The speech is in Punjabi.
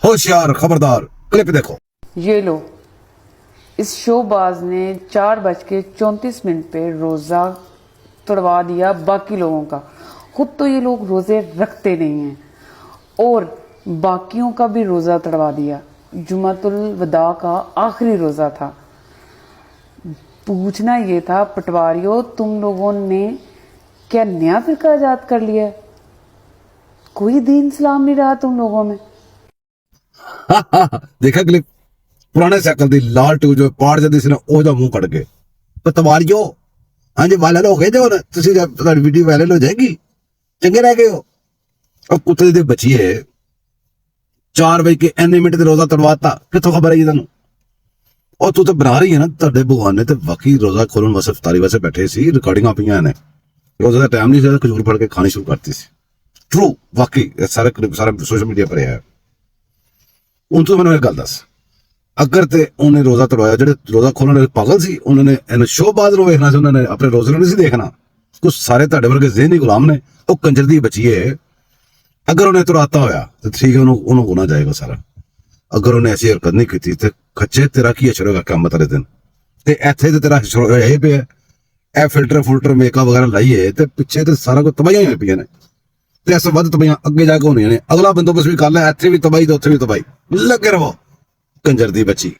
होशियार खबरदार। क्लिप देखो। ये लो, इस शोबाज ने 4:34 पे रोजा तोड़वा दिया बाकी लोगों का। खुद तो ये लोग रोजे रखते नहीं हैं और बाकियों का भी रोजा तोड़वा दिया। जुमातुल वदा का आखिरी रोजा था। पूछना ये था, पटवारियों तुम लोगों ने क्या नया फिरका आजाद कर लिया है? कोई दीन इस्लाम नहीं रहा तुम लोगों में। देखा क्लिप, पुराने साइकिल दी लाल टू जो पाड़ जदी ਸੀ ਨਾ ਉਹਦਾ ਮੂੰਹ ਕੱਢ ਕੇ ਪਤਵਾਰੀਓ। ਹਾਂਜੀ ਵਾਇਰਲ ਹੋ ਗਏ ਜੋ ਤੁਸੀਂ ਤੁਹਾਡੀ ਵੀਡੀਓ ਵਾਇਰਲ ਹੋ ਜਾਏਗੀ, ਚੰਗੇ ਰਹਿ ਗਏ ਹੋ। ਉਹ ਕੁੱਤੇ ਦੇ ਬੱਚੀਏ 4 ਵਜੇ ਕੇ ਐਨੇ ਮਿੰਟ ਤੇ ਰੋਜ਼ਾ ਤੜਵਾਤਾ, ਕਿੱਥੋਂ ਖਬਰ ਹੈ ਤੁਹਾਨੂੰ? ਉਹ ਤੂੰ ਤਾਂ ਬਣਾ ਰਹੀ ਹੈ ਨਾ, ਤੁਹਾਡੇ ਭਗਵਾਨ ਨੇ ਤੇ ਵਾਕਈ ਰੋਜ਼ਾ ਖੋਲਣ ਵਾਸਤੇ ਇਫਤਾਰੀ ਵਾਸਤੇ ਬੈਠੇ ਸੀ, ਰਿਕਾਰਡਿੰਗਾਂ ਪਈਆਂ ਨੇ। ਰੋਜ਼ੇ ਦਾ ਟਾਈਮ ਨਹੀਂ ਸੀ, ਖਜੂਰ ਫੜ ਕੇ ਖਾਣੀ ਸ਼ੁਰੂ ਕਰਤੀ ਸੀ। ਟਰੂ, ਵਾਕਈ ਸਾਰਾ ਸੋਸ਼ਲ ਮੀਡੀਆ ਪਰ ਹੈ। ਹੁਣ ਤੂੰ ਮੈਨੂੰ ਇਹ ਗੱਲ ਦੱਸ, ਅਗਰ ਤੇ ਉਹਨੇ ਰੋਜ਼ਾ ਤੜਵਾਇਆ, ਜਿਹੜੇ ਰੋਜ਼ਾ ਖੋਲਣ ਵਾਲੇ ਪਾਗਲ ਸੀ, ਉਹਨਾਂ ਨੇ ਇਹਨੂੰ ਸ਼ੋਬਾਜ਼ ਨੂੰ ਵੇਖਣਾ ਸੀ, ਉਹਨਾਂ ਨੇ ਆਪਣੇ ਰੋਜ਼ੇ ਨੂੰ ਨਹੀਂ ਸੀ ਦੇਖਣਾ। ਕੁਛ ਸਾਰੇ ਤੁਹਾਡੇ ਵਰਗੇ ਜ਼ਿਹਨੀ ਗੁਲਾਮ ਨੇ। ਉਹ ਕੰਜਰ ਦੀ ਬੱਚੀਏ, ਅਗਰ ਉਹਨੇ ਤੁਰਾਤਾ ਹੋਇਆ ਤੇ ਠੀਕ ਹੈ, ਉਹਨੂੰ ਗੁਨਾਹ ਜਾਏਗਾ ਸਾਰਾ। ਅਗਰ ਉਹਨੇ ਐਸੀ ਹਰਕਤ ਨਹੀਂ ਕੀਤੀ ਤੇ ਖੱਚੇ ਤੇਰਾ ਕੀ ਅਸਰ ਹੋਗਾ ਕਿਆਮਤ ਵਾਲੇ ਦਿਨ। ਤੇ ਇੱਥੇ ਤੇ ਤੇਰਾ ਇਹ ਪਿਆ, ਇਹ ਫਿਲਟਰ ਮੇਕਅਪ ਵਗੈਰਾ ਲਾਈਏ ਤੇ ਪਿੱਛੇ ਤੇ ਸਾਰਾ ਕੁਝ ਤਬਾਹੀਆਂ ਹੋਈ ਪਈਆਂ ਨੇ। ਤੇ ਇਸ ਵੱਧ ਤਬਾਹੀਆਂ ਅੱਗੇ ਜਾ ਕੇ ਹੋਣੀਆਂ ਨੇ। ਅਗਲਾ ਬੰਦੋਬਸਤ ਵੀ ਕਰ ਲੈ, ਇੱਥੇ ਵੀ ਤਬਾਹੀ ਤੇ ਉੱਥੇ ਵੀ ਤਬਾਹੀ। ਲੱਗੇ ਰਹੋ ਕੰਜਰ ਦੀ ਬੱਚੀ।